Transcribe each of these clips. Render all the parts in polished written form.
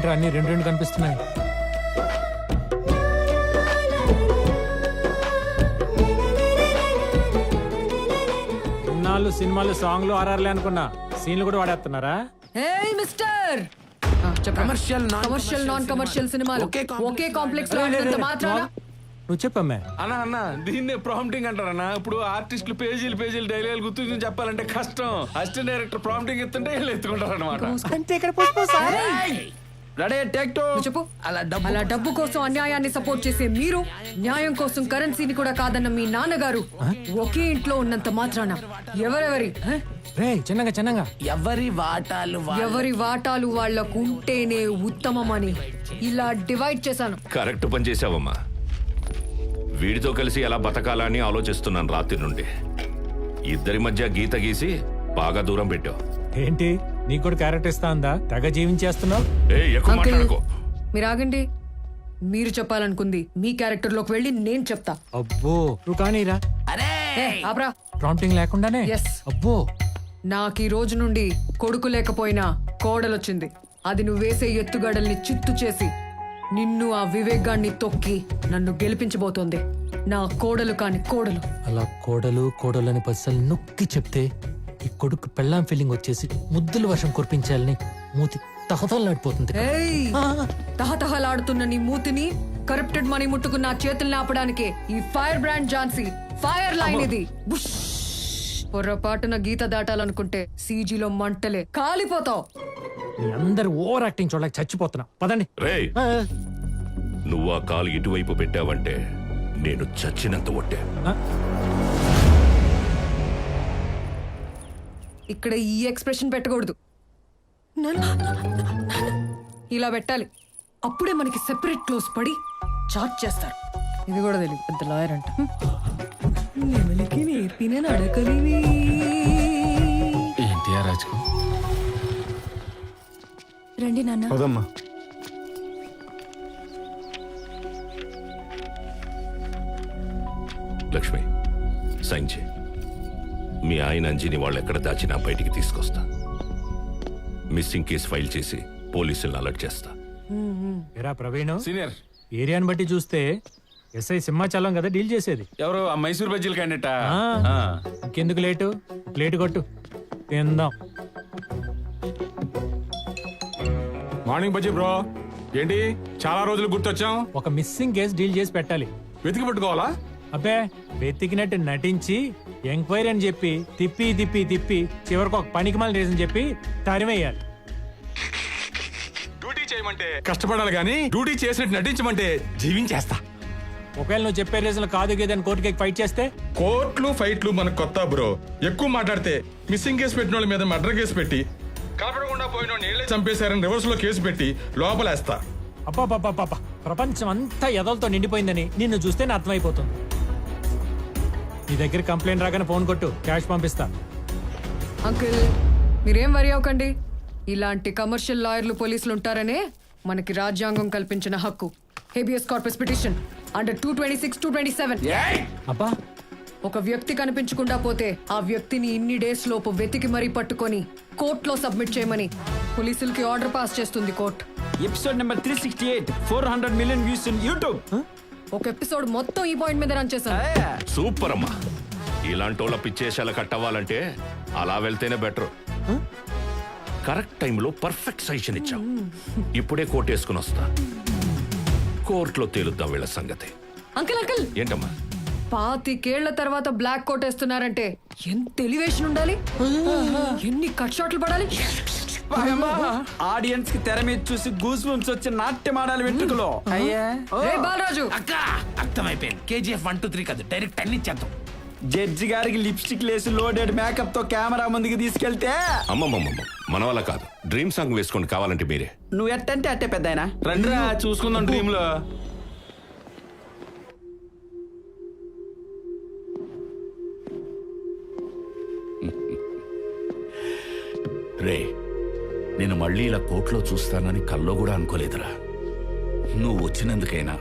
ఏంట్రా అన్ని రెండు రెండు కనిపిస్తున్నాయి? ఇన్నాళ్ళు సినిమాలు సాంగ్లు ఆర్ఆర్లే అనుకున్నా, సీన్లు కూడా వాడేస్తున్నారా? ఏయ్ మిస్టర్, కమర్షియల్ నాన్ కమర్షియల్ సినిమాలు ఒకే కాంప్లెక్స్ లో ఉన్నంత మాత్రాన నువ్వు చెప్పమ్మా. అన్న దీన్నే ప్రాంప్టింగ్ అంటారన్నా. ఇప్పుడు ఆర్టిస్టులు పేజీలు డైలాగులు గుర్తు చెప్పాలంటే కష్టం. అసిస్టెంట్ డైరెక్టర్ ప్రాంప్టింగ్ ఎత్తుంటే వీళ్ళు ఎత్తుకుంటారు అనమాట. చెప్పు. అలా డబ్బు కోసం అన్యాయాన్ని సపోర్ట్ చేసే మీరు, న్యాయం కోసం కరెన్సీని కూడా కాదన్న మీ నాన్నగారు ఒకే ఇంట్లో ఉన్నంత మాత్రాన ఎవరెవరి చిన్నగా ఎవరి వాటాలు వాళ్లకు ఉంటేనే ఉత్తమమని ఇలా డివైడ్ చేశాను. కరెక్ట్ పని చేసావమ్మా. వీడితో కలిసి ఎలా బతకాలని ఆలోచిస్తున్నాను రాత్రి నుండి. ఇద్దరి మధ్య గీత గీసి బాగా దూరం పెట్టావు. ఏంటి నీకు కూడా క్యారెక్టర్ ఇస్తా ఉందా? తెగ జీవించేస్తున్నావు. ఎక్కువ మాట్లాడుకో. మీరు ఆగండి. మీరు చెప్పాలనుకుంది మీ క్యారెక్టర్ లోకి వెళ్ళి నేను చెప్తా. అబ్బో నువ్వు కానీరా. ఆబ్రా. ప్రాంప్టింగ్ లేకుండానే? Yes. అబ్బో నాకు ఈ రోజు నుండి కొడుకు లేకపోయినా కోడలొచ్చింది. అది నువ్వు వేసే ఎత్తుగడల్ని చిత్తు చేసి నిన్ను ఆ వివేగాన్ని తొక్కి నన్ను గెలిపించబోతోంది. నా కోడలు కాని కోడలు. అలా కోడలు అని పసలు నొక్కి చెప్తే ఈ కొడుకు పెళ్ళాం ఫీలింగ్ వచ్చేసి ముద్దుల వర్షం కురిపించాలని మూతి తహతలాడిపోతుంది. తహతహలాడుతున్న నీ మూతిని కరప్టెడ్ మనీ ముట్టుకున్న నా చేతుల్ని ఆపడానికే ఈ fire brand Jhansi fire line ఇది. బుష్. పొర్రపాటున గీత దాటాలనుకుంటే సీజీలో మంటలే కాలిపోతావు. అందరు ఓవర్ యాక్టింగ్ చూడలేక చచ్చిపోతున్నా. పదండి. రేయ్, నువ్వు ఆ కాలు ఇటువైపు పెట్టావంటే నేను చచ్చినంత ఒట్టే. ఇక్కడ ఈ ఎక్స్ప్రెషన్ పెట్టకూడదు. ఇలా పెట్టాలి. అప్పుడే మనకి సెపరేట్ క్లోజ్ పడి చార్జ్ చేస్తారు. ఇది కూడా తెలియదు. పెద్ద లాయర్ అంట. రండి నాన్న. లక్ష్మి, సైన్ చేయి. మీ ఆయన అంజీని వాళ్ళు ఎక్కడ దాచినా బయటికి తీసుకొస్తా. మిస్సింగ్ కేసు ఫైల్ చేసి పోలీసులను అలర్ట్ చేస్తా. ఎరా ప్రవీణ్, సీనియర్ ఏరియాని బట్టి చూస్తే ఎస్ఐ సింహాచలం కదా డీల్ చేసేది. ఎవరు ఆ మైసూర్ బజ్జీలు క్యాండిడేట్? ఇంకెందుకు లేటు కొట్టు తిందాం. Morning bajji bro. ఏంటి చాలా రోజులు గుర్తొచ్చాం? ఒక మిస్సింగ్ కేసు డీల్ చేసి పెట్టాలి. వెతికి పెట్టుకోవాలా? అబ్బే వెతికినట్టు నటించి ఎంక్వైరీ అని చెప్పి తిప్పి చివరికి ఒక పనికిమాలిన రీజన్ చెప్పి తరిమేయాలి. డ్యూటీ చేయమంటే కష్టపడాలి గానీ డ్యూటీ చేసినట్టు నటించమంటే జీవించేస్తా. ఒకవేళ నువ్వు చెప్పే రీజన్ కాదు గేదని కోర్టుకి ఫైట్ చేస్తే? కోర్టులు ఫైట్లు మనకు కొత్త బ్రో. ఎక్కువ మాట్లాడితే మిస్సింగ్ కేసు పెట్టిన వాళ్ళ మీద మర్డర్ కేసు పెట్టి కనపడకుండా పోయిన నీళ్ళే చంపేశారని రివర్స్ లో కేసు పెట్టి లోపలేస్తా. అబ్బా ప్రపంచం అంతా ఎదలతో నిండిపోయిందని నిన్ను చూస్తేనే అర్థమైపోతుంది. నీ దగ్గర కంప్లైంట్ రాగానే ఫోన్ కొట్టు, క్యాష్ పంపిస్తా. అంకుల్ మీరేం వరి అవ్వకండి. ఇలాంటి కమర్షియల్ లాయర్లు పోలీసులు ఉంటారనే మనకి రాజ్యాంగం కల్పించిన హక్కు. Habeas corpus petition under 226, 227. అబ్బా ఒక వ్యక్తి కనిపించకుండా పోతే ఆ వ్యక్తిని ఇన్ని డేస్ లోపు వెతికి మరీ పట్టుకొని కోర్టులో సబ్మిట్ చేయమని పోలీసులకి ఆర్డర్ పాస్ చేస్తుంది court. Episode number 368, 400 million views in YouTube. ఒక ఎపిసోడ్ మొత్తం ఈ పాయింట్ మీద రన్ చేశాను. సూపర్ అమ్మా. ఇలాంటి వాళ్ళ పిచ్చేశాల కట్టవ్వాలంటే అలా వెళ్తేనే బెటర్. కరెక్ట్ టైంలో పర్ఫెక్ట్ సజెషన్ ఇచ్చావు. ఇప్పుడే కోర్టు వేసుకుని వస్తా. కోర్టులో తేలుద్దాం వీళ్ళ సంగతి. అంకుల్ ఏంటమ్మా? 25 తర్వాత బ్లాక్ కోట్ వేస్తున్నారంటే ఎంత ఎలివేషన్ ఉండాలి, ఎన్ని కట్ షాట్లు పడాలి. ఆడియన్స్ కి తెర మీద చూసి గూస్ బంప్స్ వచ్చి నాట్యం ఆడాలి వెంట్రుకలో. బాలరాజు అర్థమైపోయింది. KGF 1, 2, 3 కాదు, డైరెక్ట్ 10 ఇచ్చేద్దాం. జడ్జి గారికి లిప్స్టిక్ లేసి లోడెడ్ మేకప్ తో కెమెరా ముందుకు తీసుకెళ్తే అమ్మమ్మమ్మ మన వల్ల కాదు. డ్రీమ్ సాంగ్ వేసుకోండి కావాలంటే మీరే. నువ్వు ఎట్టంటే అట్టే పెద్దాయనా. రండిరా చూసుకుందాం డ్రీమ్ లో. రే, నేను మళ్ళీ ఇలా కోర్టులో చూస్తానని కల్లో కూడా అనుకోలేదురా. నువ్వు వచ్చినందుకైనా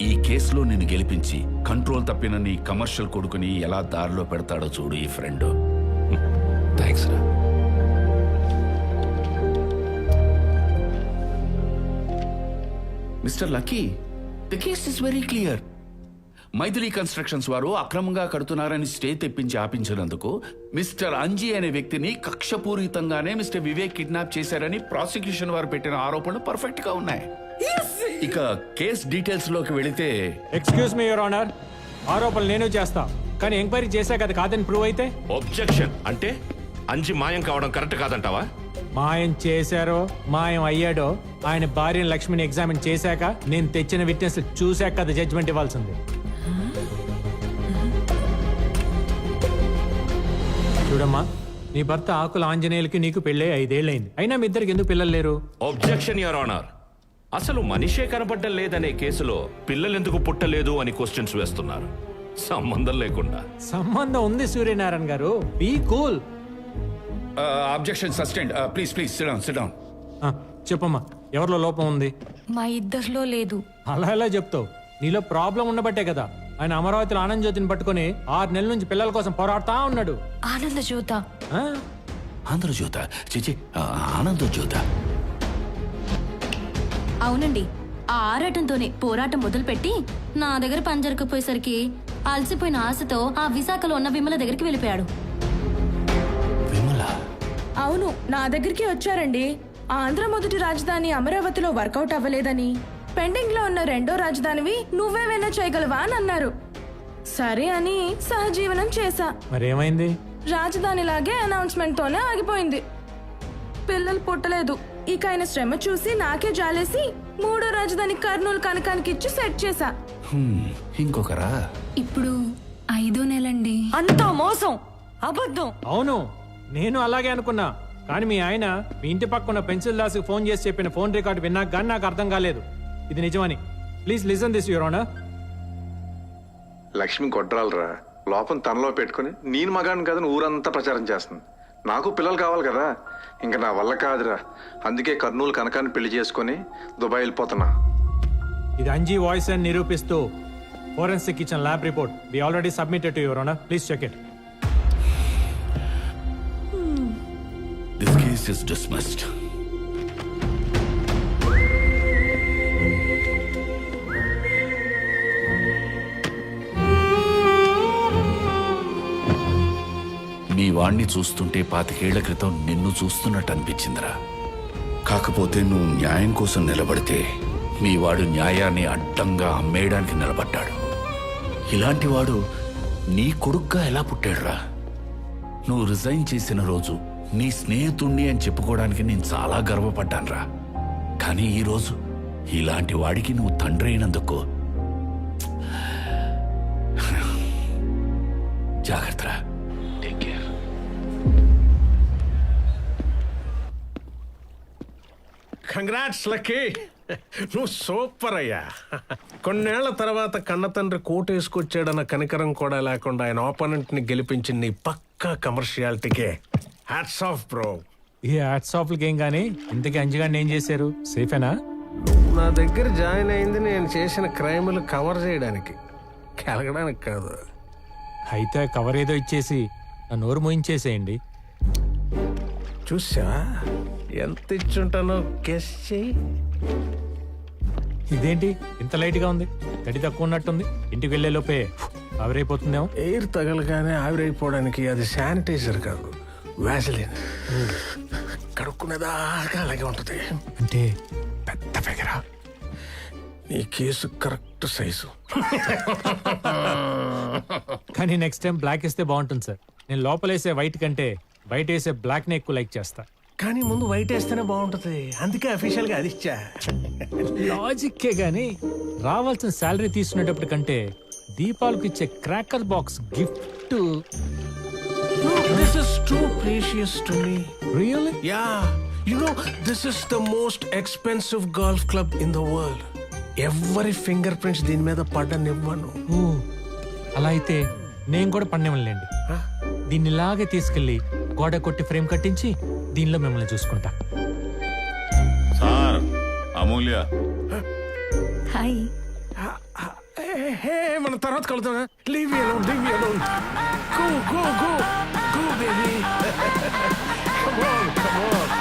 ఈ కేసులో నిన్ను గెలిపించి కంట్రోల్ తప్పిన నీ కమర్షియల్ కొడుకుని ఎలా దారిలో పెడతాడో చూడు ఈ ఫ్రెండ్. థ్యాంక్స్ రా. Mister Lucky, the case is very clear. Maithili constructions వారు అక్రమంగా కడుతున్నారని స్టే తెప్పించి ఆపించినందుకు మిస్టర్ అంజీ అనే వ్యక్తిని కక్షపూరితంగానే మిస్టర్ వివేక్ కిడ్నాప్ చేశారని ప్రాసిక్యూషన్ వారు పెట్టిన ఆరోపణలు పర్ఫెక్ట్ గా ఉన్నాయి. ఇక కేస్ డీటెయిల్స్ లోకి వెళితే ఎక్స్క్యూజ్ మీ యువర్ ఆనర్, ఆరోపణలు నేను చేస్తా, కానీ ఎంక్వైరీ చేశాక అది కాదని ప్రూవ్ అయితే ఒబ్జెక్షన్. అంటే అంజి మాయం కావడం కరెక్ట్ కాదంటావా? మాయం చేశారో మాయం అయ్యాడో ఆయన భార్యను లక్ష్మిని ఎగ్జామిన్ చేశాక నేను తెచ్చిన విట్నెస్ చూశాక అది జడ్జ్మెంట్ ఇవ్వాల్సింది. చూడమ్మా, నీ భర్త ఆకుల ఆంజనేయులకి నీకు పెళ్ళే 5 ఏళ్ళైంది, అయినా మీ ఇద్దరికి ఎందుకు పిల్లలు లేరు? Objection your honour. అసలు మనిషే కనపడ్డం లేదనే కేసులో పిల్లలెందుకు పుట్టలేదు అని క్వశ్చన్స్ వేస్తున్నారు, సంబంధం లేకుండా. సంబంధం ఉంది సూర్యనారాయణ గారు, be cool. Objection sustained. Please please sit down. చెప్పమ్మా, ఎవరిలో లోపం ఉంది? మా ఇద్దరిలో లేదు. అలా ఎలా చెప్తావు? నీలో ప్రాబ్లం ఉండబట్టే కదా ఆయన అమరావతిలో ఆనంద్ జ్యోతిని పట్టుకుని 6 నెలల నుంచి పిల్లల కోసం పోరాడుతా ఉన్నాడు. ఆనంద జ్యోత. ఆ? ఆంధ్రజ్యోత చిచి ఆనందజ్యోత. అవునండి, ఆ ఆరాటంతోనే పోరాటం మొదలుపెట్టి నా దగ్గర పని జరగకపోయేసరికి అలసిపోయిన ఆశతో ఆ విశాఖలో ఉన్న విమల దగ్గరికి వెళ్ళిపోయాడు. విమల? అవును, నా దగ్గరికి వచ్చారండి. ఆంధ్ర మొదటి రాజధాని అమరావతిలో వర్కౌట్ అవ్వలేదని, పెండింగ్ లో ఉన్న రెండో రాజధానివి నువ్వేమైనా చేయగలవా అని అన్నారు. సరే అని సహజీవనం చేశా. మరేమైంది? రాజధానిలాగే అనౌన్స్మెంట్ తోనే ఆగిపోయింది. పిల్లలు పుట్టలేదు. ఇక ఆయన శ్రమ చూసి నాకే జాలేసి మూడో రాజధాని కర్నూలు కనకానికి ఇచ్చి సెట్ చేశా. ఇంకొకరా? ఇప్పుడు 5వ నెలండి. అంతా మోసం, అబద్ధం. అవును, నేను అలాగే అనుకున్నా, కానీ మీ ఆయన మీ ఇంటి పక్కన పెన్సిల్ దాస్ ఫోన్ చేసి చెప్పిన ఫోన్ రికార్డు విన్నాక కానీ నాకు అర్థం కాలేదు ఇది నిజమని. Please listen this your honour. Lakshmi గొడ్రాలరా, లోపం తనలో పెట్టుకుని నేను మగాడిని కదని ఊరంతా ప్రచారం చేస్తుంది. నాకు పిల్లలు కావాలి కదా, ఇంకా నా వల్ల కాదురా. అందుకే కర్నూలు కనకాన్ని పెళ్లి చేసుకుని దుబాయ్ వెళ్ళిపోతున్నా. ఇది అంజీ వాయిస్ అని నిరూపిస్తూ ఫోరెన్సిక్ ఇచ్చిన lab report we already submitted to your honour. Please check it. This case is dismissed. మీ వాణ్ణి చూస్తుంటే 25 ఏళ్ల క్రితం నిన్ను చూస్తున్నట్టు అనిపించిందిరా. కాకపోతే నువ్వు న్యాయం కోసం నిలబడితే మీ వాడు న్యాయాన్ని అడ్డంగా అమ్మేయడానికి నిలబడ్డాడు. ఇలాంటి వాడు నీ కొడుగ్గా ఎలా పుట్టాడురా? నువ్వు రిజైన్ చేసిన రోజు నీ స్నేహితుణ్ణి అని చెప్పుకోవడానికి నేను చాలా గర్వపడ్డానురా. కానీ ఈరోజు ఇలాంటి వాడికి నువ్వు తండ్రి అయినందుకు జాగ్రత్తరా. Take care. కంగ్రాట్స్ లక్కీ, నువ్వు సూపర్ అయ్యా. కొన్నేళ్ల తర్వాత కన్న తండ్రి కోటేసుకొచ్చాడన్న కనికరం కూడా లేకుండా ఆయన ఆపోనెంట్ ని గెలిపించి నీ పక్కా కమర్షియాలిటీకే హ్యాట్స్ ఆఫ్ బ్రో. ఈ హ్యాట్స్ ఆఫ్లకి ఏం కానీ ఇంతకీ అంజగాడిని ఏం చేశారు? సేఫేనా? నా దగ్గర జాయిన్ అయింది నేను చేసిన క్రైములు కవర్ చేయడానికి, కలగడానికి కాదు. అయితే కవర్ ఏదో ఇచ్చేసి నా నోరు మోయించేసేయండి. చూసా ఎంత ఇచ్చుంటానో గెస్ చెయ్యి. ఇదేంటి ఇంత లైట్ గా ఉంది? గడి తక్కువ ఉన్నట్టుంది. ఇంటికి వెళ్లే లోపే ఆవిరైపోతుందేమో. ఎయిర్ తగలగానే ఆవిరైపోవడానికి అది శానిటైజర్ కాదు, వ్యాసలిన్. కడుక్కునేదాకా అలాగే ఉంటుంది. అంటే పెద్ద ఫిగరా, నీ కేసు కరెక్ట్ సైజు. కానీ నెక్స్ట్ టైం బ్లాక్ వేస్తే బాగుంటుంది సార్. నేను లోపలేసే వైట్ కంటే బయట వేసే బ్లాక్ నే ఎక్కువ లైక్ చేస్తా. కానీ ముందు వైట్ వేస్తేనే బాగుంటుంది, అందుకే అఫీషియల్ గా అది ఇచ్చా. లాజిక్కే గానీ రావాల్సిన శాలరీ తీసుకునేటప్పుడు కంటే దీపాలకు ఇచ్చే cracker box gift. This is too precious to me. Really? Yeah, you know, this is the most expensive golf club in the world. ఎవరి ఫింగర్ ప్రింట్స్ దీని మీద పడ్డనివ్వను. ఓ, అలా అయితే నేను కూడా పన్నివ్వలేండి. దీన్ని ఇలాగే తీసుకెళ్లి గోడ కొట్టి ఫ్రేమ్ కట్టించి దీనిలో మిమ్మల్ని చూసుకుంటా. సార్ అమూల్య. హాయ్. హే, మన తర్వాత కలుద్దాం. Leave me alone, leave me alone. Go go go go baby. Come on, come on.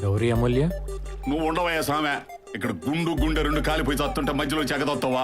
Gauri Amulya నువ్వు ఉండవయ్యా సామె. ఇక్కడ గుండు గుండె రెండు కాలిపోయి చస్తుంటే మధ్యలో చెగదొస్తావా?